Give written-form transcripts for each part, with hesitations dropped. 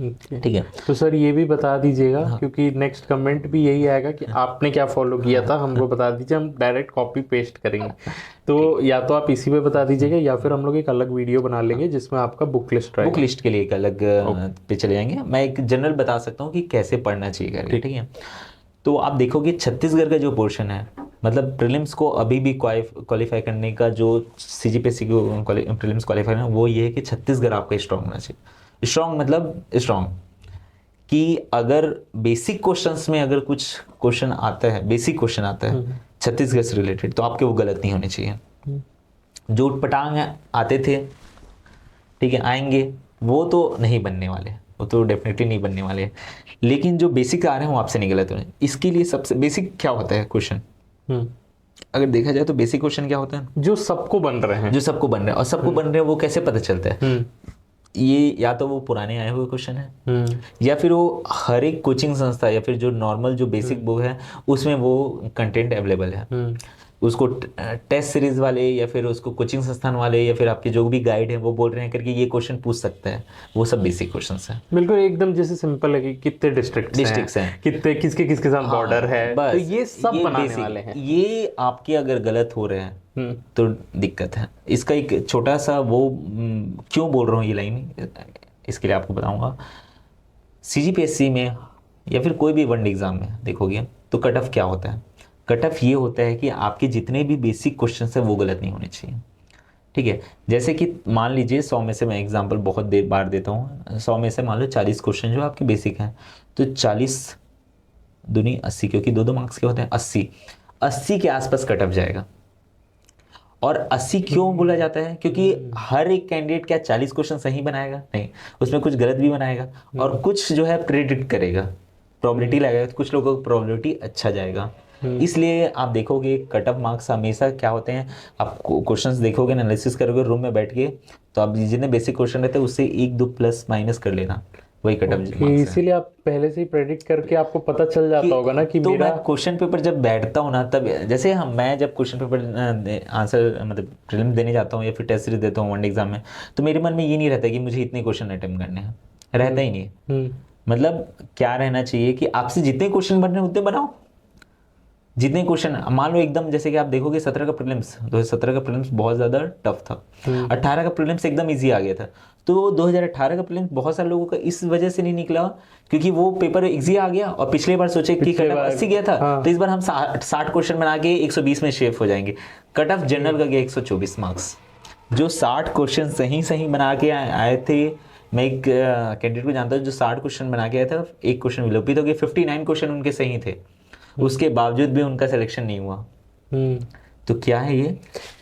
ठीक है। तो सर ये भी बता दीजिएगा, हाँ। क्योंकि नेक्स्ट कमेंट भी यही आएगा कि आपने क्या फॉलो किया था, हमको बता दीजिए, हम डायरेक्ट कॉपी पेस्ट करेंगे। तो या तो आप इसी पे बता दीजिएगा या फिर हम लोग एक अलग वीडियो बना लेंगे जिसमें आपका बुक लिस्ट बुक रहेगा। लिस्ट के लिए एक अलग पे चले जाएंगे। मैं एक जनरल बता सकता हूँ कि कैसे पढ़ना चाहिए करके, ठीक है। तो आप देखोगे छत्तीसगढ़ का जो पोर्शन है, मतलब प्रीलिम्स को अभी भी क्वालिफाई करने का जो सीजीपीएससी को प्रीलिम्स क्वालिफाई करना, वो ये है कि छत्तीसगढ़ आपका स्ट्रांग होना चाहिए। स्ट्रांग मतलब स्ट्रांग कि अगर बेसिक क्वेश्चंस में अगर कुछ क्वेश्चन आता है, बेसिक क्वेश्चन आता है छत्तीसगढ़ से रिलेटेड, तो आपके वो गलत नहीं होने चाहिए। जो उटपटांग आते थे, ठीक है, आएंगे, वो तो नहीं बनने वाले, वो तो डेफिनेटली नहीं बनने वाले। लेकिन जो बेसिक आ रहे हैं वो आपसे नहीं गलत हो रहे हैं। इसके लिए सबसे बेसिक क्या होता है क्वेश्चन, अगर देखा जाए तो बेसिक क्वेश्चन क्या होता है, जो सबको बन रहे हैं, जो सबको बन रहे हैं। और सबको बन रहे हैं वो कैसे पता चलता है, ये या तो वो पुराने आए हुए क्वेश्चन है, या फिर वो हर एक कोचिंग संस्था या फिर जो नॉर्मल जो बेसिक बुक है उसमें वो कंटेंट अवेलेबल है। उसको टेस्ट सीरीज वाले या फिर उसको कोचिंग संस्थान वाले या फिर आपके जो भी गाइड है वो बोल रहे हैं करके ये क्वेश्चन पूछ सकते हैं, वो सब बेसिक क्वेश्चंस हैं। बिल्कुल एकदम जैसे सिंपल है कि कितने डिस्ट्रिक्ट्स हैं, कितने किसके किसके साथ बॉर्डर है, बस तो ये सब ये बनाने basic, वाले हैं। ये आपके अगर गलत हो रहे हैं तो दिक्कत है। इसका एक छोटा सा वो क्यों बोल रहा हूँ ये लाइन, इसके लिए आपको बताऊंगा। सीजीपीएससी में या फिर कोई भी वन एग्जाम में देखोगे तो कट ऑफ क्या होता है, कट ऑफ ये होता है कि आपके जितने भी बेसिक क्वेश्चन है वो गलत नहीं होने चाहिए, ठीक है। जैसे कि मान लीजिए 100 में से, मैं एग्जांपल बहुत देर बार देता हूँ, 100 में से मान लो 40 क्वेश्चन जो आपके बेसिक हैं, तो 40 दूनी 80, क्योंकि 2-2 मार्क्स के होते हैं, 80 के आसपास कट ऑफ जाएगा। और 80 क्यों बोला जाता है, क्योंकि हर एक कैंडिडेट क्या 40 क्वेश्चन सही बनाएगा, नहीं, उसमें कुछ गलत भी बनाएगा और कुछ जो है प्रेडिक्ट करेगा, प्रोबेबिलिटी लगाएगा, तो कुछ लोगों को प्रोबेबिलिटी अच्छा जाएगा। इसलिए आप देखोगे कट ऑफ मार्क्स हमेशा क्या होते हैं, आप क्वेश्चंस देखोगे, एनालिसिस करोगे रूम में बैठ के, तो आप जितने बेसिक क्वेश्चन रहते हैं उससे 1-2 प्लस माइनस कर लेना, वही कट ऑफ मार्क्स है। इसीलिए आप पहले से ही प्रेडिक्ट करके आपको पता चल जाता होगा ना कि तो मेरा मैं क्वेश्चन पेपर जब बैठता हूँ ना, तब जैसे मैं जब क्वेश्चन पेपर आंसर मतलब प्रीलिम्स देने जाता हूँ या फिर टेस्ट सीरीज देता हूँ वन एग्जाम में, तो मेरे मन में ये नहीं रहता कि मुझे इतने क्वेश्चन अटेम्प्ट करने हैं, रहता ही नहीं। मतलब क्या रहना चाहिए कि आपसे जितने क्वेश्चन बन रहे हैं उतने बनाओ, जितने क्वेश्चन मान लो एकदम, जैसे कि आप देखोगे 17 का प्रीलिम्स, 2017 का प्रीलिम्स बहुत ज़्यादा टफ था, 18 का प्रीलिम्स एकदम इजी आ गया था। तो 2018 का प्रीलिम्स बहुत सारे लोगों का इस वजह से नहीं निकला क्योंकि वो पेपर इजी आ गया, और पिछले बार सोचे कि कट ऑफ 80 गया था, तो इस बार हम 60 क्वेश्चन बना के 120 में शेफ हो जाएंगे। कट ऑफ जनरल का गया 124 मार्क्स। जो 60 क्वेश्चन सही बना के आए थे, मैं एक कैंडिडेट को जानता हूँ जो 60 क्वेश्चन बना के आया था, एक क्वेश्चन विलोपित हो गया, 59 क्वेश्चन उनके सही थे, उसके बावजूद भी उनका सिलेक्शन नहीं हुआ। तो क्या है ये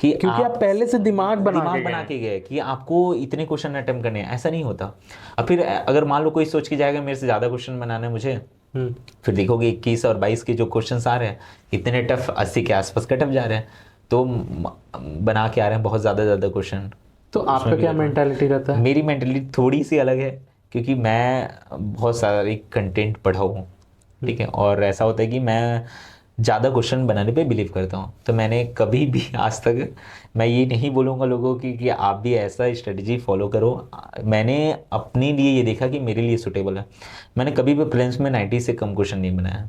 कि क्योंकि आप पहले से दिमाग बना के गए कि आपको इतने क्वेश्चन अटेम्प्ट करने हैं, ऐसा नहीं होता। अब फिर अगर मान लो कोई सोच के जाएगा मेरे से ज़्यादा क्वेश्चन बनाना है मुझे, फिर देखोगे 21 और 22 के जो क्वेश्चन आ रहे हैं इतने टफ, 80 के आसपास कट ऑफ जा रहे हैं, तो बना के आ रहे हैं बहुत ज़्यादा क्वेश्चन। तो आपका क्या मेंटालिटी रहता है? मेरी मेंटालिटी थोड़ी सी अलग है, क्योंकि मैं बहुत सारी कंटेंट पढ़ा हूँ, ठीक है, और ऐसा होता है कि मैं ज़्यादा क्वेश्चन बनाने पे बिलीव करता हूँ। तो मैंने कभी भी आज तक, मैं ये नहीं बोलूँगा लोगों की कि आप भी ऐसा स्ट्रेटजी फॉलो करो, मैंने अपने लिए ये देखा कि मेरे लिए सूटेबल है। मैंने कभी भी प्रीलिम्स में 90 से कम क्वेश्चन नहीं बनाया,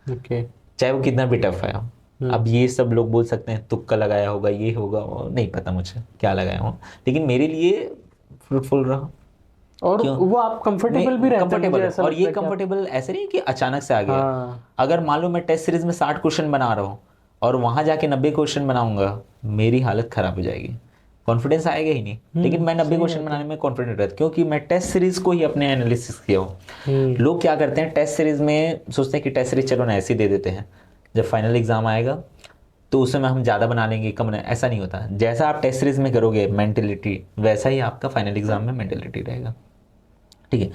चाहे वो कितना भी टफ आया। अब ये सब लोग बोल सकते हैं तुक्का लगाया होगा, ये होगा, नहीं पता मुझे क्या लगाया हो, लेकिन मेरे लिए फ्रूटफुल रहा। और वो आप कंफर्टेबल भी रहते हैं, और ये कंफर्टेबल ऐसे नहीं कि अचानक से आ गया। अगर मान लो मैं टेस्ट सीरीज में 60 क्वेश्चन बना रहा हूँ और वहां जाके 90 क्वेश्चन बनाऊंगा, मेरी हालत खराब हो जाएगी, कॉन्फिडेंस आएगा ही नहीं। लेकिन मैं 90 क्वेश्चन बनाने में कॉन्फिडेंट रहता, क्योंकि मैं टेस्ट सीरीज को ही अपने एनालिसिस किया हूँ। लोग क्या करते हैं, टेस्ट सीरीज में सोचते हैं कि टेस्ट सीरीज चलो ना ऐसे ही दे देते हैं, जब फाइनल एग्जाम आएगा तो उसमें हम ज़्यादा बना लेंगे, कम नहीं, ऐसा नहीं होता। जैसा आप टेस्ट सीरीज में करोगे मेंटेलिटी, वैसा ही आपका फाइनल एग्जाम में मेंटेलिटी रहेगा, ठीक है।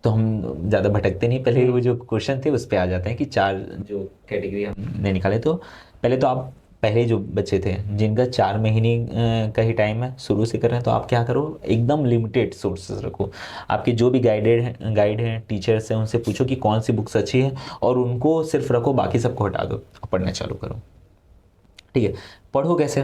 तो हम ज़्यादा भटकते नहीं, पहले वो जो क्वेश्चन थे उस पर आ जाते हैं कि 4 जो कैटेगरी हमने निकाले। तो पहले तो आप पहले जो बच्चे थे जिनका 4 महीने का ही टाइम है, शुरू से कर रहे हैं, तो आप क्या करो, एकदम लिमिटेड सोर्सेज रखो। आपके जो भी गाइड हैं टीचर्स हैं, उनसे पूछो कि कौन सी बुक्स अच्छी है और उनको सिर्फ रखो, बाकी सबको हटा दो और पढ़ना चालू करो, ठीक है। पढ़ो कैसे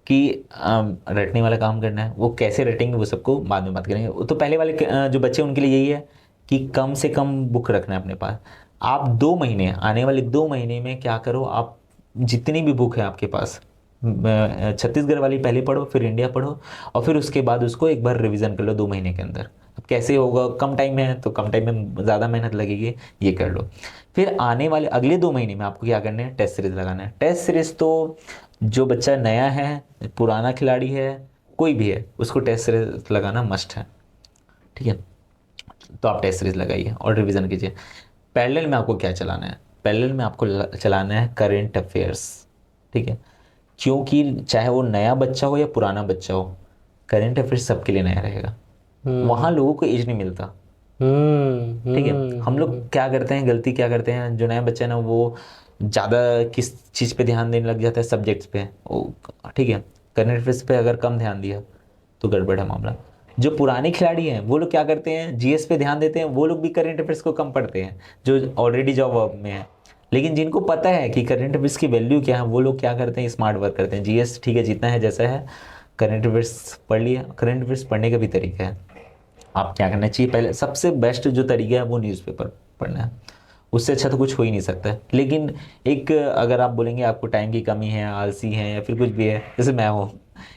कि रटने वाला काम करना है, वो कैसे रटेंगे वो सबको बाद में बात करेंगे। तो पहले वाले जो बच्चे उनके लिए यही है कि कम से कम बुक रखना है अपने पास। आप 2 महीने, आने वाले 2 महीने में क्या करो, आप जितनी भी बुक है आपके पास, छत्तीसगढ़ वाली पहले पढ़ो, फिर इंडिया पढ़ो, और फिर उसके बाद उसको एक बार रिवीजन कर लो 2 महीने के अंदर। अब कैसे होगा, कम टाइम में है तो कम टाइम में ज़्यादा मेहनत लगेगी, ये कर लो। फिर आने वाले अगले 2 महीने में आपको क्या करना है, टेस्ट सीरीज लगाना है। टेस्ट सीरीज तो जो बच्चा नया है, पुराना खिलाड़ी है, कोई भी है, उसको टेस्ट सीरीज लगाना मस्ट है, ठीक है। तो आप टेस्ट सीरीज लगाइए और रिवीजन कीजिए। पैरेलल में आपको क्या चलाना है, पैरेलल में आपको चलाना है करेंट अफेयर्स, ठीक है। क्योंकि चाहे वो नया बच्चा हो या पुराना बच्चा हो, करेंट अफेयर्स सबके लिए नया रहेगा। वहाँ लोगों को एज नहीं मिलता, ठीक है। हम लोग क्या करते हैं, गलती क्या करते हैं, जो नया बच्चा है ना वो ज़्यादा किस चीज़ पे ध्यान देने लग जाता है, सब्जेक्ट्स पे, ठीक है। करंट अफेयर्स पे अगर कम ध्यान दिया तो गड़बड़ है मामला। जो पुराने खिलाड़ी हैं वो लोग क्या करते हैं, जीएस पे ध्यान देते हैं, वो लोग भी करंट अफेयर्स को कम पढ़ते हैं, जो ऑलरेडी जॉब में है। लेकिन जिनको पता है कि करंट अफेयर्स की वैल्यू क्या है, वो लोग क्या करते हैं, स्मार्ट वर्क करते हैं। जीएस ठीक है, जितना है जैसा है, करंट अफेयर्स पढ़ लिया। करंट अफेयर्स पढ़ने का भी तरीका है, आप क्या करना चाहिए, पहले सबसे बेस्ट जो तरीका है वो न्यूज़पेपर पढ़ना है। उससे अच्छा तो कुछ हो ही नहीं सकता है। लेकिन एक अगर आप बोलेंगे आपको टाइम की कमी है, आलसी है, या फिर कुछ भी है, जैसे मैं हूँ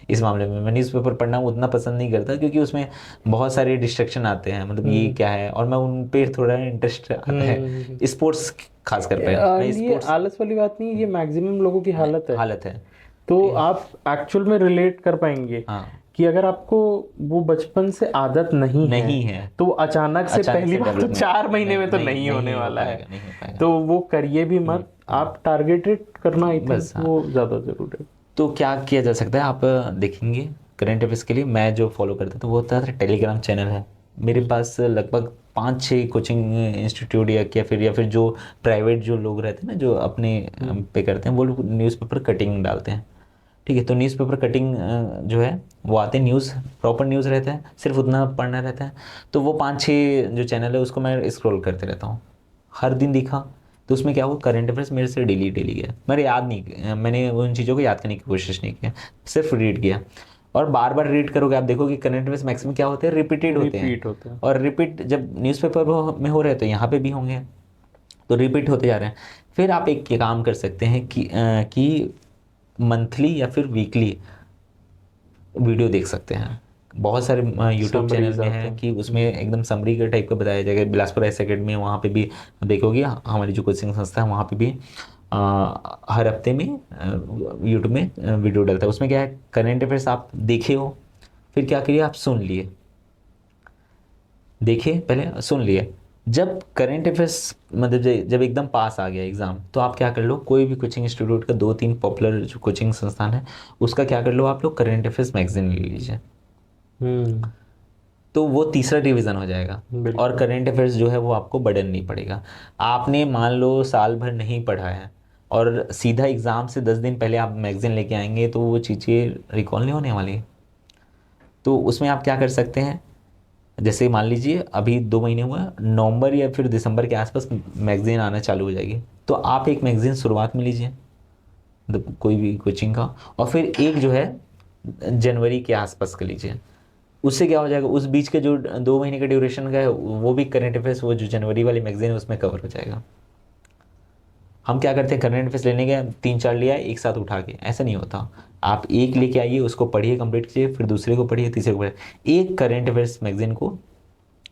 इस मामले में, मैं न्यूज़पेपर पढ़ना उतना पसंद नहीं करता, क्योंकि उसमें बहुत सारे डिस्ट्रक्शन आते हैं, मतलब ये क्या है, और मैं उन पे थोड़ा इंटरेस्ट आता है, स्पोर्ट्स खास कर पे। ये आलस वाली बात नहीं, ये मैक्सिमम लोगों की हालत है। तो तो आप एक्चुअल में रिलेट कर पाएंगे कि अगर आपको वो बचपन से आदत नहीं है तो अचानक से पहली बार तो 4 महीने में तो नहीं होने वाला है। तो वो करिए भी मत, आप टारगेटेड करना ही बस, वो ज़्यादा जरूरी है। तो क्या किया जा सकता है, आप देखेंगे करंट अफेयर्स के लिए मैं जो फॉलो करता था वो होता था टेलीग्राम चैनल है मेरे पास, लगभग 5-6 कोचिंग इंस्टीट्यूट या फिर जो प्राइवेट जो लोग रहते हैं ना, जो अपने पे करते हैं, वो लोग न्यूज़पेपर कटिंग डालते हैं, ठीक है। तो न्यूज़पेपर कटिंग जो है वो आते हैं, न्यूज़ प्रॉपर न्यूज़ रहता है, सिर्फ उतना पढ़ना रहता है। तो वो 5-6 जो चैनल है उसको मैं स्क्रॉल करते रहता हूँ, हर दिन दिखा तो उसमें क्या हुआ, करंट अफेयर्स मेरे से डेली गया। मैंने उन चीज़ों को याद करने की कोशिश नहीं किया, सिर्फ रीड किया। और बार बार रीड करोगे आप देखोगे करंट अफेयर्स मैक्सिमम क्या होते हैं, रिपीटेड होते हैं। और रिपीट जब न्यूज़पेपर में हो रहे हैं तो यहाँ पे भी होंगे, तो रिपीट होते जा रहे हैं। फिर आप एक काम कर सकते हैं कि मंथली या फिर वीकली वीडियो देख सकते हैं। बहुत सारे यूट्यूब चैनल में है कि उसमें एकदम समरी के टाइप का बताया जाएगा। बिलासपुर एस अकेडमी, वहाँ पे भी देखोगे, हमारी जो कोचिंग संस्था है वहाँ पे भी हर हफ्ते में यूट्यूब में वीडियो डलता है। उसमें क्या है, करंट अफेयर्स आप देखे हो, फिर क्या करिए, आप सुन लिए, देखिए पहले सुन लिए। जब करंट अफेयर्स मतलब जब एकदम पास आ गया एग्ज़ाम, तो आप क्या कर लो, कोई भी कोचिंग इंस्टीट्यूट का 2-3 पॉपुलर जो कोचिंग संस्थान है उसका क्या कर लो, आप लोग करंट अफेयर्स मैगजीन ले लीजिए। तो वो तीसरा रिवीजन हो जाएगा, और करंट अफेयर्स जो है वो आपको बर्डन नहीं पड़ेगा। आपने मान लो साल भर नहीं पढ़ा है और सीधा एग्ज़ाम से 10 दिन पहले आप मैगजीन लेके आएंगे, तो वो चीज़ें रिकॉल नहीं होने वाली। तो उसमें आप क्या कर सकते हैं, जैसे मान लीजिए अभी 2 महीने हुआ, नवंबर या फिर दिसंबर के आसपास मैगजीन आना चालू हो जाएगी, तो आप एक मैगजीन शुरुआत में लीजिए कोई भी कोचिंग का, और फिर एक जो है जनवरी के आसपास का लीजिए। उससे क्या हो जाएगा, उस बीच के जो 2 महीने का ड्यूरेशन का है वो भी करंट अफेयर्स, वो जो जनवरी वाली मैगजीन है उसमें कवर हो जाएगा। हम क्या करते हैं, करंट अफेयर्स लेने गए 3-4 लिया एक साथ उठा के, ऐसा नहीं होता। आप एक लेके आइए, उसको पढ़िए, कंप्लीट कीजिए, फिर दूसरे को पढ़िए, तीसरे को पढ़िए। एक करंट अफेयर्स मैगजीन को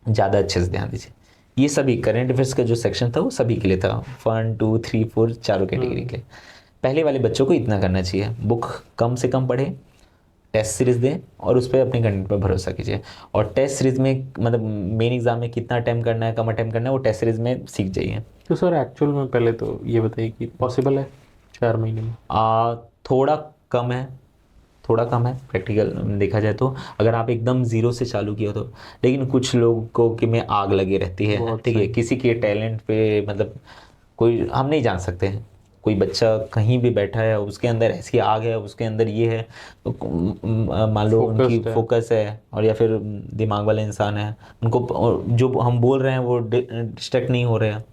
ज़्यादा अच्छे से ध्यान दीजिए। ये सभी करंट अफेयर्स का जो सेक्शन था वो सभी के लिए था, 1, 2, 3, 4 चारों कैटेगरी के लिए। पहले वाले बच्चों को इतना करना चाहिए, बुक कम से कम पढ़े, टेस्ट सीरीज दें और उस पर अपने कंटेंट पर भरोसा कीजिए। और टेस्ट सीरीज में मतलब मेन एग्जाम में कितना अटैम्प्ट करना है, कम अटैम्प्ट करना है, वो टेस्ट सीरीज में सीख जाइए। तो सर एक्चुअल में पहले तो ये बताइए कि पॉसिबल है 4 महीने में? थोड़ा कम है, थोड़ा कम है प्रैक्टिकल देखा जाए तो, अगर आप एकदम ज़ीरो से चालू किया तो। लेकिन कुछ लोगों के में आग लगी रहती है, ठीक है, किसी के टैलेंट पे मतलब कोई हम नहीं जान सकते हैं। कोई बच्चा कहीं भी बैठा है, उसके अंदर ऐसी आग है, उसके अंदर ये है, तो मान लो उनकी फोकस है, और या फिर दिमाग वाले इंसान है, उनको जो हम बोल रहे हैं वो डिस्ट्रैक्ट नहीं हो रहे हैं,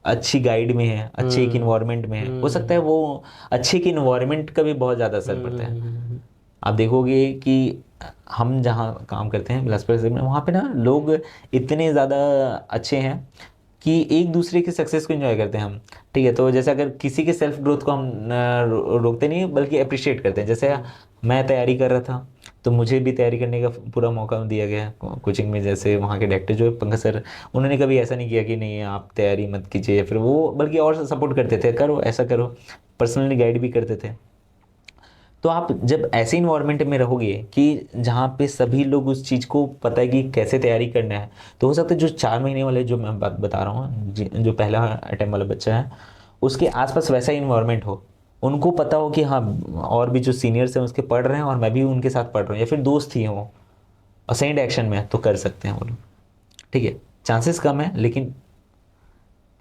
अच्छी गाइड में है, अच्छे एक इन्वायरमेंट में है। हो सकता है वो अच्छे के इन्वायरमेंट का भी बहुत ज़्यादा असर पड़ता है। आप देखोगे कि हम जहाँ काम करते हैं बिलासपुर में, वहाँ पे ना लोग इतने ज़्यादा अच्छे हैं कि एक दूसरे की सक्सेस को एंजॉय करते हैं हम, ठीक है। तो जैसे अगर किसी के सेल्फ ग्रोथ को हम रोकते नहीं बल्कि अप्रिशिएट करते हैं। जैसे मैं तैयारी कर रहा था तो मुझे भी तैयारी करने का पूरा मौका दिया गया कोचिंग में। जैसे वहाँ के डायरेक्टर जो है पंकज सर, उन्होंने कभी ऐसा नहीं किया कि नहीं आप तैयारी मत कीजिए या फिर वो, बल्कि और सपोर्ट करते थे, करो ऐसा करो, पर्सनली गाइड भी करते थे। तो आप जब ऐसे इन्वायरमेंट में रहोगे कि जहाँ पे सभी लोग उस चीज़ को पता है कि कैसे तैयारी करना है, तो हो सकता है जो 4 महीने वाले जो मैं बात बता रहा हूँ, जो पहला अटेम्प्ट वाला बच्चा है उसके आसपास वैसा इन्वायरमेंट हो, उनको पता हो कि हाँ और भी जो सीनियर्स हैं उसके पढ़ रहे हैं और मैं भी उनके साथ पढ़ रहा हूँ, या फिर दोस्त ही हों और सेम डायरेक्शन में, तो कर सकते हैं वो लोग, ठीक है। चांसेस कम है लेकिन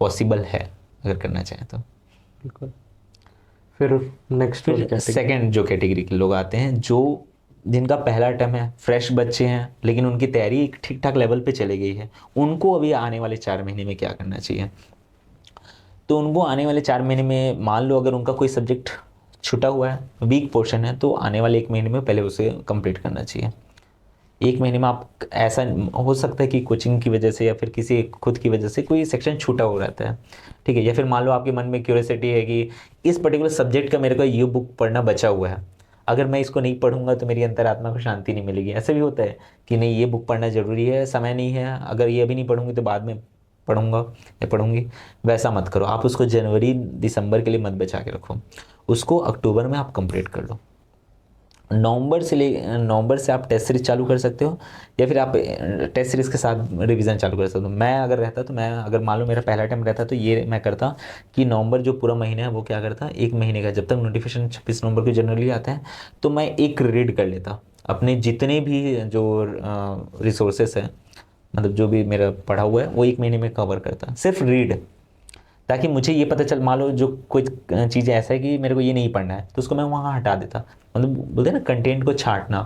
पॉसिबल है अगर करना चाहें तो। बिल्कुल। फिर नेक्स्ट सेकंड जो कैटेगरी के लोग आते हैं, जो जिनका पहला अटेम्प्ट है, फ्रेश बच्चे हैं लेकिन उनकी तैयारी एक ठीक ठाक लेवल पे चली गई है, उनको अभी आने वाले 4 महीने में क्या करना चाहिए। तो उनको आने वाले 4 महीने में, मान लो अगर उनका कोई सब्जेक्ट छूटा हुआ है, वीक पोर्शन है, तो आने वाले 1 महीने में पहले उसे कंप्लीट करना चाहिए। 1 महीने में आप, ऐसा हो सकता है कि कोचिंग की वजह से या फिर किसी खुद की वजह से कोई सेक्शन छूटा हो रहता है, ठीक है। या फिर मान लो आपके मन में क्यूरियोसिटी है कि इस पर्टिकुलर सब्जेक्ट का मेरे को ये बुक पढ़ना बचा हुआ है, अगर मैं इसको नहीं पढ़ूंगा तो मेरी अंतरात्मा को शांति नहीं मिलेगी। ऐसा भी होता है कि नहीं ये बुक पढ़ना ज़रूरी है, समय नहीं है, अगर ये अभी नहीं पढ़ूंगी तो बाद में पढ़ूंगा या पढ़ूंगी। वैसा मत करो, आप उसको जनवरी दिसंबर के लिए मत बचा के रखो, उसको अक्टूबर में आप कंप्लीट कर लो। नवंबर से आप टेस्ट सीरीज चालू कर सकते हो, या फिर आप टेस्ट सीरीज के साथ रिवीजन चालू कर सकते हो। मैं अगर रहता तो मैं, अगर मान लो मेरा पहला टाइम रहता तो ये मैं करता कि नवंबर जो पूरा महीना है वो क्या करता, 1 महीने का, जब तक नोटिफिकेशन 26 नवंबर को जनरली आता है, तो मैं एक रीड कर लेता अपने जितने भी जो रिसोर्सेस हैं, मतलब जो भी मेरा पढ़ा हुआ है वो 1 महीने में कवर करता, सिर्फ रीड, ताकि मुझे ये पता चल, मान लो जो कोई चीज़ ऐसा है कि मेरे को ये नहीं पढ़ना है तो उसको मैं वहाँ हटा देता, मतलब बोलते हैं ना कंटेंट को छांटना,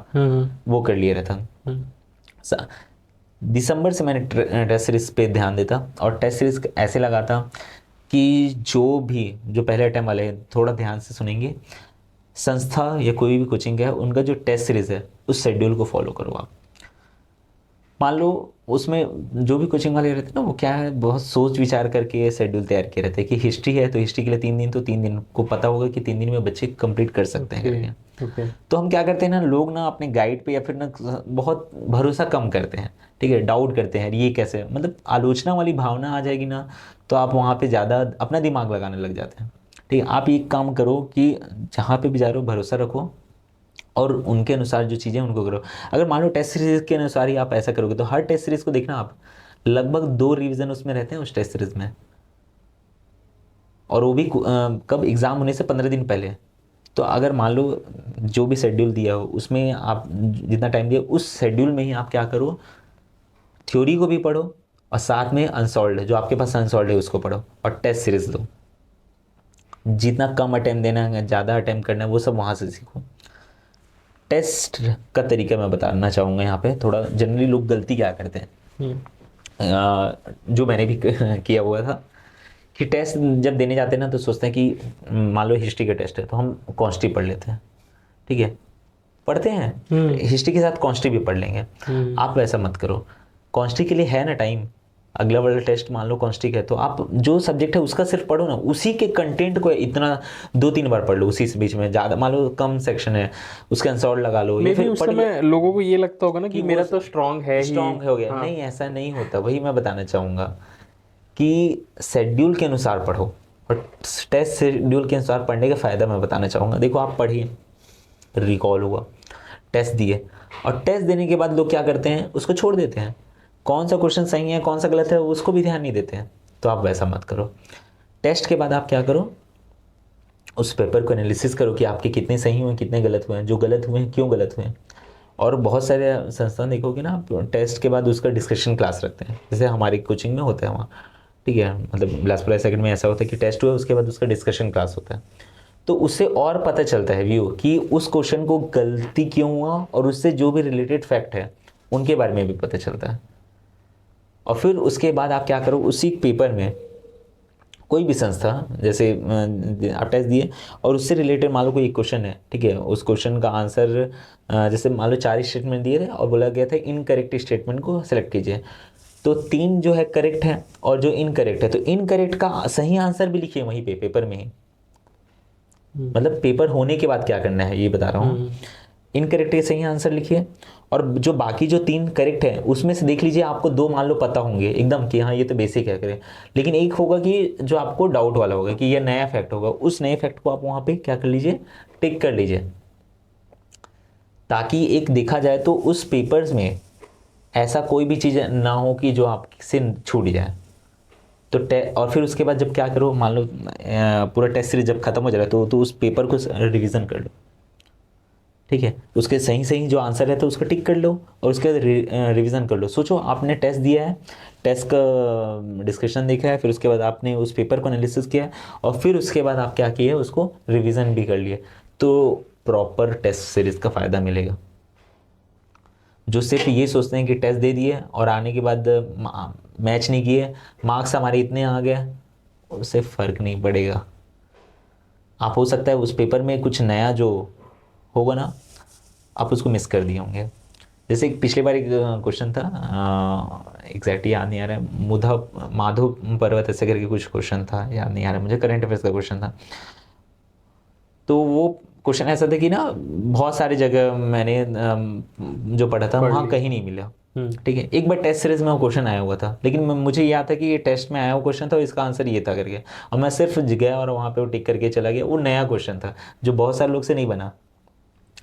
वो कर लिया रहता। दिसंबर से मैंने टेस्ट सीरीज पे ध्यान देता और टेस्ट सीरीज ऐसे लगाता कि जो पहले अटेम्प्ट वाले हैं थोड़ा ध्यान से सुनेंगे, संस्था या कोई भी कोचिंग है उनका जो टेस्ट सीरीज है उस शेड्यूल को फॉलो करो आप। मान लो उसमें जो भी कोचिंग वाले रहते हैं ना, वो क्या है, बहुत सोच विचार करके शेड्यूल तैयार किए रहते हैं कि हिस्ट्री है तो हिस्ट्री के लिए 3 दिन, तो 3 दिन को पता होगा कि 3 दिन में बच्चे कंप्लीट कर सकते हैं करके। तो हम क्या करते हैं ना, लोग ना अपने गाइड पे या फिर ना बहुत भरोसा कम करते हैं, ठीक है, डाउट करते हैं ये कैसे, मतलब आलोचना वाली भावना आ जाएगी ना तो आप वहाँ पे ज़्यादा अपना दिमाग लगाने लग जाते हैं, ठीक है। आप एक काम करो कि जहाँ पे भी जा रहे हो भरोसा रखो और उनके अनुसार जो चीज़ें उनको करो। अगर मान लो टेस्ट सीरीज के अनुसार ही आप ऐसा करोगे तो हर टेस्ट सीरीज को देखना आप, लगभग 2 रिवीजन उसमें रहते हैं उस टेस्ट सीरीज में, और वो भी कब, एग्ज़ाम होने से 15 दिन पहले। तो अगर मान लो जो भी शेड्यूल दिया हो उसमें आप जितना टाइम दिया उस शेड्यूल में ही आप क्या करो, थ्योरी को भी पढ़ो और साथ में अनसॉल्व्ड जो आपके पास अनसॉल्व्ड है उसको पढ़ो और टेस्ट सीरीज दो। जितना कम अटैम्प्ट देना है, ज़्यादा अटैम्प्ट करना है, वो सब वहाँ से सीखो। टेस्ट का तरीका मैं बताना चाहूँगा यहाँ पे, थोड़ा जनरली लोग गलती क्या करते हैं, जो मैंने भी किया हुआ था कि टेस्ट जब देने जाते हैं ना तो सोचते हैं कि मान लो हिस्ट्री का टेस्ट है तो हम कॉन्स्टी पढ़ लेते हैं, ठीक है, पढ़ते हैं हिस्ट्री के साथ कॉन्स्टी भी पढ़ लेंगे। आप वैसा मत करो, कॉन्स्टी के लिए है ना टाइम, अगला वाला टेस्ट मान लो कॉन्स्टिक है तो आप जो सब्जेक्ट है उसका सिर्फ पढ़ो ना, उसी के कंटेंट को इतना 2-3 बार पढ़ लो उसी से बीच में, ज़्यादा मान लो कम सेक्शन है उसके आंसर लगा लो। या फिर उस समय लोगों को ये लगता होगा ना कि मेरा तो स्ट्रांग है, स्ट्रांग हो गया। नहीं, ऐसा नहीं होता, वही मैं बताना चाहूँगा कि शेड्यूल के अनुसार पढ़ो और टेस्ट शेड्यूल के अनुसार पढ़ने का फ़ायदा मैं बताना चाहूँगा। देखो आप पढ़िए, रिकॉल हुआ, टेस्ट दिए, और टेस्ट देने के बाद लोग क्या करते हैं, उसको छोड़ देते हैं, कौन सा क्वेश्चन सही है कौन सा गलत है उसको भी ध्यान नहीं देते हैं। तो आप वैसा मत करो। टेस्ट के बाद आप क्या करो, उस पेपर को एनालिसिस करो कि आपके कितने सही हुए कितने गलत हुए हैं, जो गलत हुए हैं क्यों गलत हुए हैं। और बहुत सारे संस्थान देखोगे ना, आप टेस्ट के बाद उसका डिस्कशन क्लास रखते हैं, जैसे हमारी कोचिंग में होता है वहाँ, ठीक है, मतलब बिलासपुर एकेडमी में ऐसा होता है कि टेस्ट हुआ उसके बाद उसका डिस्कशन क्लास होता है। तो उससे और पता चलता है व्यू कि उस क्वेश्चन को गलती क्यों हुआ, और उससे जो भी रिलेटेड फैक्ट है उनके बारे में भी पता चलता है। और फिर उसके बाद आप क्या करो, उसी पेपर में कोई भी संस्था, जैसे आप टेस्ट दिए और उससे रिलेटेड मान लो कोई एक क्वेश्चन है, ठीक है, उस क्वेश्चन का आंसर जैसे मान लो 4 स्टेटमेंट दिए थे और बोला गया था इनकरेक्ट स्टेटमेंट को सेलेक्ट कीजिए, तो 3 जो है करेक्ट है और जो इनकरेक्ट है, तो इनकरेक्ट का सही आंसर भी लिखिए वहीं पे पेपर में ही। मतलब पेपर होने के बाद क्या करना है ये बता रहा हूँ। इनकरेक्ट के सही आंसर लिखिए और जो बाकी जो 3 करेक्ट है उसमें से देख लीजिए, आपको 2 मान लो पता होंगे एकदम कि हाँ ये तो बेसिक है करें, लेकिन एक होगा कि जो आपको डाउट वाला होगा कि ये नया फैक्ट होगा, उस नए फैक्ट को आप वहाँ पे क्या कर लीजिए, टिक कर लीजिए, ताकि एक देखा जाए तो उस पेपर्स में ऐसा कोई भी चीज़ ना हो कि जो आपसे छूट जाए। तो और फिर उसके बाद जब क्या करो, मान लो पूरा टेस्ट सीरीज जब खत्म हो जाए तो उस पेपर को रिवीजन कर लो, ठीक है, उसके सही सही जो आंसर है तो उसको टिक कर लो और उसके बाद रिवीजन कर लो। सोचो आपने टेस्ट दिया है, टेस्ट का डिस्कशन देखा है, फिर उसके बाद आपने उस पेपर को एनालिसिस किया और फिर उसके बाद आप क्या किए, उसको रिवीजन भी कर लिए, तो प्रॉपर टेस्ट सीरीज का फ़ायदा मिलेगा। जो सिर्फ ये सोचते हैं कि टेस्ट दे दिए और आने के बाद मैच नहीं किए, मार्क्स हमारे इतने आ गए, उससे फ़र्क नहीं पड़ेगा। आप हो सकता है उस पेपर में कुछ नया जो होगा ना, आप उसको मिस कर दिए होंगे। जैसे पिछले बार एक क्वेश्चन था, एग्जैक्टली याद नहीं आ रहा है, माधव पर्वत ऐसे करके कुछ क्वेश्चन था, याद नहीं आ रहा मुझे, करंट अफेयर्स का क्वेश्चन था। तो वो क्वेश्चन ऐसा था कि ना बहुत सारी जगह मैंने जो पढ़ा था वहाँ कहीं नहीं मिला, ठीक है। एक बार टेस्ट सीरीज में वो क्वेश्चन आया हुआ था, लेकिन मुझे याद था कि ये टेस्ट में आया हुआ क्वेश्चन था और इसका आंसर ये था करके, और मैं सिर्फ गया और वहाँ पे वो टिक करके चला गया। वो नया क्वेश्चन था जो बहुत सारे लोग से नहीं बना,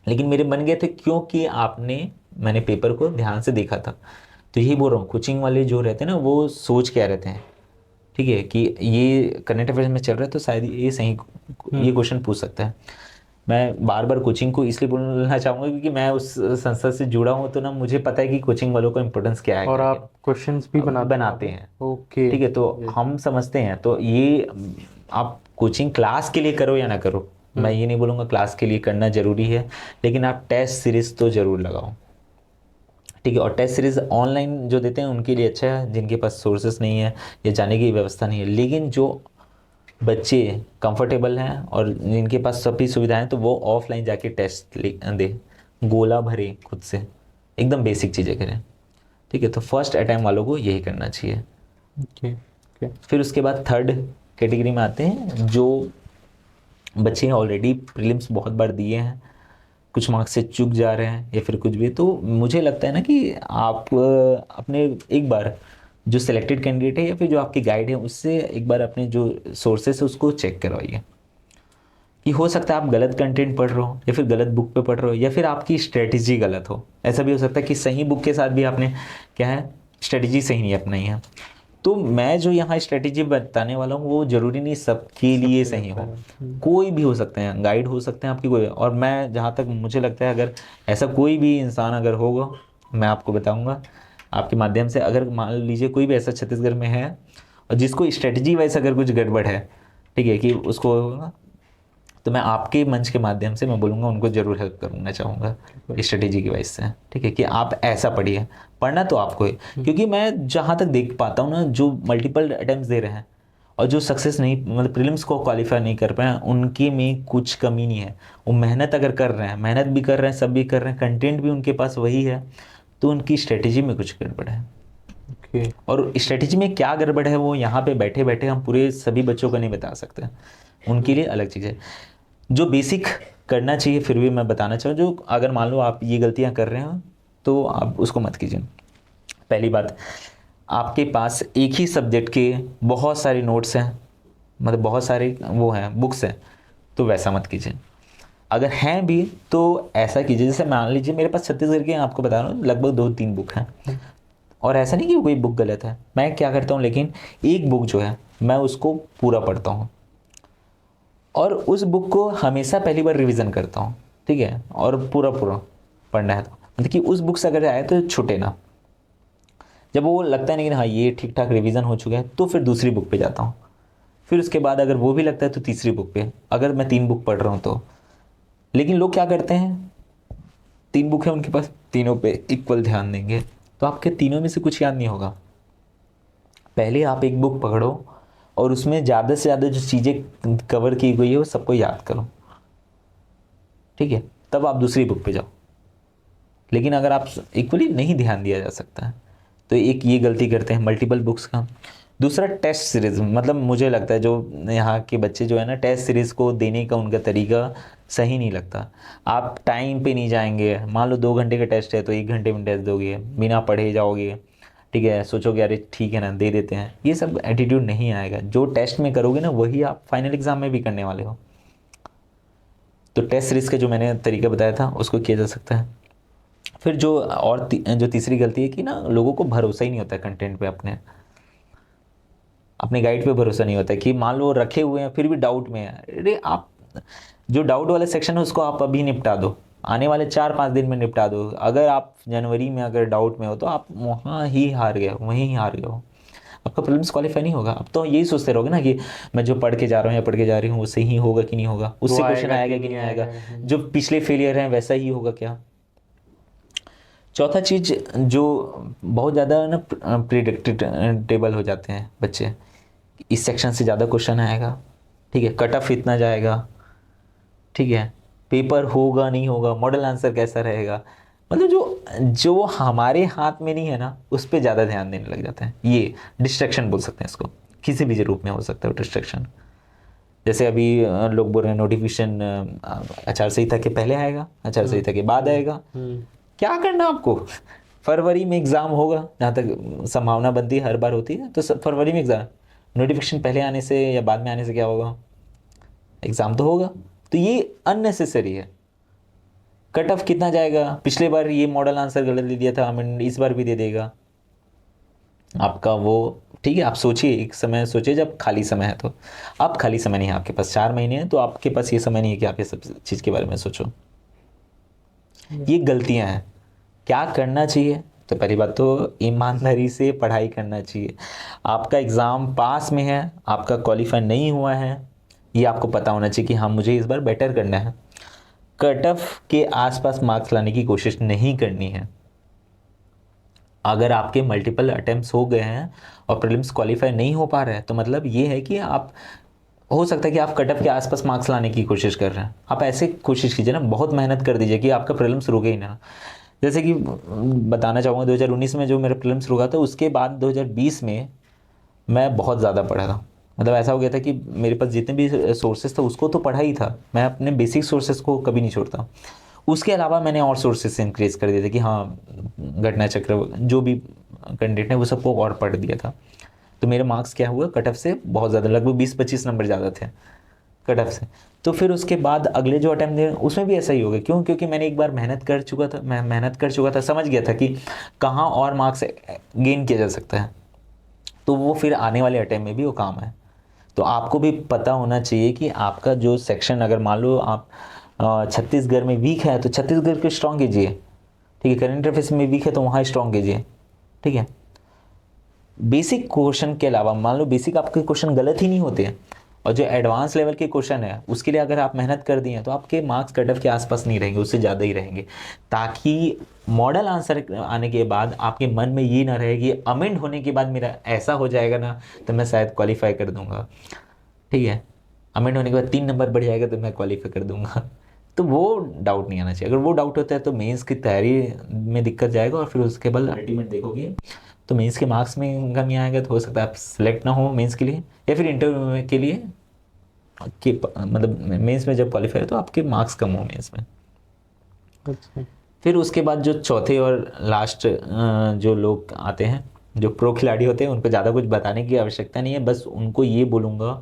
लेकिन मेरे बन गए थे क्योंकि मैंने पेपर को ध्यान से देखा था। तो यही बोल रहा हूँ, कोचिंग वाले जो रहते हैं ना वो सोच क्या रहते हैं, ठीक है, कि ये करंट अफेयर्स में चल रहा है तो शायद ये सही ये क्वेश्चन पूछ सकता है। मैं बार बार कोचिंग को इसलिए बोलना चाहूँगा क्योंकि मैं उस संस्था से जुड़ा हूँ, तो ना मुझे पता है कि कोचिंग वालों का इंपॉर्टेंस क्या है, और आप क्वेश्चंस भी बनाते हैं। ओके, ठीक है, तो हम समझते हैं। तो ये आप कोचिंग क्लास के लिए करो या ना करो, मैं ये नहीं बोलूँगा क्लास के लिए करना ज़रूरी है, लेकिन आप टेस्ट सीरीज़ तो ज़रूर लगाओ, ठीक है। और टेस्ट सीरीज़ ऑनलाइन जो देते हैं उनके लिए अच्छा है, जिनके पास सोर्सेस नहीं है या जाने की व्यवस्था नहीं है, लेकिन जो बच्चे कंफर्टेबल हैं और जिनके पास सभी सुविधाएं, तो वो ऑफलाइन जाके टेस्ट दे, गोला भरे खुद से, एकदम बेसिक चीज़ें करें, ठीक है। तो फर्स्ट अटैम्प्ट वालों को यही करना चाहिए। ओके। फिर उसके बाद थर्ड कैटेगरी में आते हैं जो बच्चे ऑलरेडी प्रीलिम्स बहुत बार दिए हैं, कुछ मार्क्स से चूक जा रहे हैं या फिर कुछ भी। तो मुझे लगता है ना कि आप अपने एक बार जो सिलेक्टेड कैंडिडेट है या फिर जो आपके गाइड है उससे एक बार अपने जो सोर्सेस है उसको चेक करवाइए, कि हो सकता है आप गलत कंटेंट पढ़ रहे हो या फिर गलत बुक पे पढ़ रहे हो या फिर आपकी स्ट्रेटजी गलत हो। ऐसा भी हो सकता है कि सही बुक के साथ भी आपने क्या है स्ट्रेटजी सही नहीं अपनाई है। तो मैं जो यहाँ स्ट्रेटजी बताने वाला हूँ वो ज़रूरी नहीं सबके लिए सही हो, कोई भी हो सकते हैं, गाइड हो सकते हैं आपकी कोई। और मैं जहाँ तक मुझे लगता है अगर ऐसा कोई भी इंसान अगर होगा, मैं आपको बताऊँगा आपके माध्यम से। अगर मान लीजिए कोई भी ऐसा छत्तीसगढ़ में है और जिसको स्ट्रेटजी वाइज अगर कुछ गड़बड़ है, ठीक है, कि उसको, तो मैं आपके मंच के माध्यम से मैं बोलूँगा उनको ज़रूर हेल्प करना चाहूँगा स्ट्रेटेजी की वाइज से, ठीक है, कि आप ऐसा पढ़िए। पढ़ना तो आपको है, क्योंकि मैं जहाँ तक देख पाता हूँ ना, जो मल्टीपल अटेम्प्ट्स दे रहे हैं और जो सक्सेस नहीं, मतलब प्रीलिम्स को क्वालिफाई नहीं कर पाए, उनके में कुछ कमी नहीं है। वो मेहनत अगर कर रहे हैं, मेहनत भी कर रहे हैं, सब भी कर रहे हैं, कंटेंट भी उनके पास वही है, तो उनकी स्ट्रेटेजी में कुछ गड़बड़ है। और स्ट्रेटेजी में क्या गड़बड़ है वो यहाँ पे बैठे बैठे हम पूरे सभी बच्चों को नहीं बता सकते, उनके लिए अलग चीज़ है। जो बेसिक करना चाहिए फिर भी मैं बताना चाहूँ, जो अगर मान लो आप ये गलतियाँ कर रहे हो तो आप उसको मत कीजिए। पहली बात, आपके पास एक ही सब्जेक्ट के बहुत सारे नोट्स हैं, मतलब बहुत सारे वो हैं बुक्स हैं, तो वैसा मत कीजिए। अगर हैं भी तो ऐसा कीजिए, जैसे मान लीजिए मेरे पास छत्तीसगढ़ के आपको बता रहा हूँ लगभग 2-3 बुक हैं, और ऐसा नहीं कि कोई बुक गलत है। मैं क्या करता हूँ, लेकिन एक बुक जो है मैं उसको पूरा पढ़ता हूँ और उस बुक को हमेशा पहली बार रिवीजन करता हूँ, ठीक है, और पूरा पढ़ना है तो मतलब कि उस बुक से अगर आए तो छूटे ना। जब वो लगता है नहीं कि हाँ ये ठीक ठाक रिवीजन हो चुका है, तो फिर दूसरी बुक पे जाता हूँ, फिर उसके बाद अगर वो भी लगता है तो तीसरी बुक पे, अगर मैं 3 बुक पढ़ रहा हूँ तो। लेकिन लोग क्या करते हैं, 3 बुक है उनके पास, तीनों पे इक्वल ध्यान देंगे, तो आपके तीनों में से कुछ याद नहीं होगा। पहले आप एक बुक पकड़ो, और उसमें ज़्यादा से ज़्यादा जो चीज़ें कवर की गई है वो सबको याद करो, ठीक है, तब आप दूसरी बुक पे जाओ। लेकिन अगर आप इक्वली नहीं ध्यान दिया जा सकता है तो एक ये गलती करते हैं मल्टीपल बुक्स का। दूसरा टेस्ट सीरीज़, मतलब मुझे लगता है जो यहाँ के बच्चे जो है ना, टेस्ट सीरीज़ को देने का उनका तरीका सही नहीं लगता। आप टाइम पे नहीं जाएंगे, मान लो 2 घंटे का टेस्ट है तो 1 घंटे में टेस्ट दोगे, बिना पढ़े जाओगे, ठीक है, सोचोगे अरे ठीक है ना दे देते हैं, ये सब एटीट्यूड नहीं आएगा। जो टेस्ट में करोगे ना वही आप फाइनल एग्ज़ाम में भी करने वाले हो। तो टेस्ट सीरीज़ का जो मैंने तरीका बताया था उसको किया जा सकता है। फिर जो जो तीसरी गलती है कि ना लोगों को भरोसा ही नहीं होता है कंटेंट पे, अपने गाइड पे भरोसा नहीं होता है कि मान लो रखे हुए हैं फिर भी डाउट में है। अरे आप जो डाउट वाला सेक्शन है उसको आप अभी निपटा दो, आने वाले 4-5 दिन में निपटा दो। अगर आप जनवरी में अगर डाउट में हो तो आप वहाँ ही हार गए हो, वहीं ही हार गए हो, आपका प्रीलिम्स क्वालिफाई नहीं होगा। अब तो यही सोचते रहोगे ना कि मैं जो पढ़ के जा रहा हूँ या पढ़ के जा रही हूँ वो सही होगा कि नहीं होगा, उससे क्वेश्चन आएगा कि नहीं आएगा, जो पिछले फेलियर हैं वैसा ही होगा क्या। चौथा चीज़ जो बहुत ज़्यादा ना प्रिडिक्टेबल हो जाते हैं बच्चे, इस सेक्शन से ज़्यादा क्वेश्चन आएगा, ठीक है, कट ऑफ इतना जाएगा, ठीक है, पेपर होगा नहीं होगा, मॉडल आंसर कैसा रहेगा, मतलब जो हमारे हाथ में नहीं है ना उस पर ज़्यादा ध्यान देने लग जाते हैं। ये डिस्ट्रैक्शन बोल सकते हैं इसको, किसी भी रूप में हो सकता है डिस्ट्रैक्शन। जैसे अभी लोग बोल रहे हैं नोटिफिकेशन आचार संहिता के पहले आएगा, आचार संहिता के बाद आएगा। क्या करना आपको, फरवरी में एग्ज़ाम होगा, जहाँ तक संभावना बनती है, हर बार होती है, तो फरवरी में एग्ज़ाम, नोटिफिकेशन पहले आने से या बाद में आने से क्या होगा, एग्ज़ाम तो होगा। तो ये अननेसेसरी है। कट ऑफ कितना जाएगा, पिछले बार ये मॉडल आंसर गलत दे दिया था, इस बार भी दे देगा आपका वो, ठीक है। आप सोचिए, एक समय सोचिए जब खाली समय है, तो अब खाली समय नहीं है आपके पास, 4 महीने हैं, तो आपके पास ये समय नहीं है कि आप ये सब चीज़ के बारे में सोचो। ये गलतियां हैं। क्या करना चाहिए, तो पहली बात तो ईमानदारी से पढ़ाई करना चाहिए। आपका एग्ज़ाम पास में है, आपका क्वालिफाई नहीं हुआ है, ये आपको पता होना चाहिए कि हाँ मुझे इस बार बेटर करना है। कट ऑफ के आसपास मार्क्स लाने की कोशिश नहीं करनी है। अगर आपके मल्टीपल अटेम्प्ट्स हो गए हैं और प्रीलिम्स क्वालिफाई नहीं हो पा रहे हैं तो मतलब ये है कि आप, हो सकता है कि आप कट ऑफ के आसपास मार्क्स लाने की कोशिश कर रहे हैं। आप ऐसे कोशिश कीजिए ना, बहुत मेहनत कर दीजिए कि आपका प्रीलिम्स रुके ही ना। जैसे कि बताना चाहूँगा 2019 में जो मेरा प्रीलिम्स रुका था, उसके बाद 2020 में मैं बहुत ज़्यादा पढ़ा था। मतलब ऐसा हो गया था कि मेरे पास जितने भी सोर्सेज था उसको तो पढ़ा ही था, मैं अपने बेसिक सोर्सेज को कभी नहीं छोड़ता। उसके अलावा मैंने और सोर्सेज से इंक्रीज़ कर दिया था कि हाँ घटना चक्र जो भी कंटेंट है वो सबको और पढ़ दिया था। तो मेरे मार्क्स क्या हुआ, कट ऑफ से बहुत ज़्यादा, लगभग 20-25 नंबर ज़्यादा थे कट ऑफ से। तो फिर उसके बाद अगले जो अटैम्प्ट दिए उसमें भी ऐसा ही हो गया। क्यों? क्योंकि मैंने एक बार मेहनत कर चुका था, मैं मेहनत कर चुका था, समझ गया था कि कहाँ और मार्क्स गेन किया जा सकता है, तो वो फिर आने वाले अटैम्प्ट में भी वो काम है। तो आपको भी पता होना चाहिए कि आपका जो सेक्शन, अगर मान लो आप छत्तीसगढ़ में वीक है तो छत्तीसगढ़ को स्ट्रॉन्ग कीजिए, ठीक है। करंट अफेयर्स में वीक है तो वहाँ स्ट्रॉन्ग कीजिए, ठीक है। बेसिक क्वेश्चन के अलावा, मान लो बेसिक आपके क्वेश्चन गलत ही नहीं होते हैं और जो एडवांस लेवल के क्वेश्चन है उसके लिए अगर आप मेहनत कर दिए तो आपके मार्क्स कट ऑफ के आसपास नहीं रहेंगे, उससे ज़्यादा ही रहेंगे, ताकि मॉडल आंसर आने के बाद आपके मन में ये ना रहे कि अमेंड होने के बाद मेरा ऐसा हो जाएगा ना तो मैं शायद क्वालिफाई कर दूंगा, ठीक है। अमेंड होने के बाद 3 नंबर बढ़ जाएगा तो मैं क्वालिफाई कर दूंगा, तो वो डाउट नहीं आना चाहिए। अगर वो डाउट होता है तो मेंस की तैयारी में दिक्कत जाएगा और फिर उसके बाद अल्टीमेट देखोगे तो मेंस के मार्क्स में कमी आएगा, तो हो सकता है आप सिलेक्ट ना हो मेंस के लिए, या फिर इंटरव्यू के लिए कि मतलब मेंस में जब क्वालिफाई हो तो आपके मार्क्स कम हो मेंस में। अच्छा। फिर उसके बाद जो चौथे और लास्ट जो लोग आते हैं, जो प्रो खिलाड़ी होते हैं, उनको ज़्यादा कुछ बताने की आवश्यकता नहीं है, बस उनको ये बोलूँगा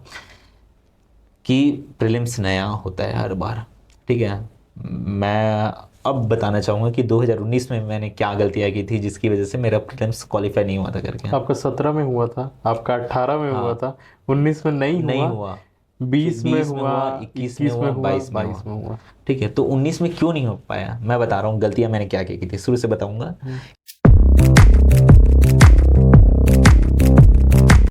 कि प्रीलिम्स नया होता है हर बार, ठीक है। मैं अब बताना चाहूँगा कि 2019 में मैंने क्या गलतियाँ की थी जिसकी वजह से मेरा प्रीलिम्स क्वालिफाई नहीं हुआ था करके। आपका 17 में हुआ था, आपका 18 में हुआ था, 19 में नहीं हुआ, 20 में हुआ, 21 में हुआ, 22 में हुआ, ठीक है। तो 19 में क्यों नहीं हो पाया, मैं बता रहा हूँ गलतियाँ मैंने क्या क्या की थी, शुरू से बताऊँगा।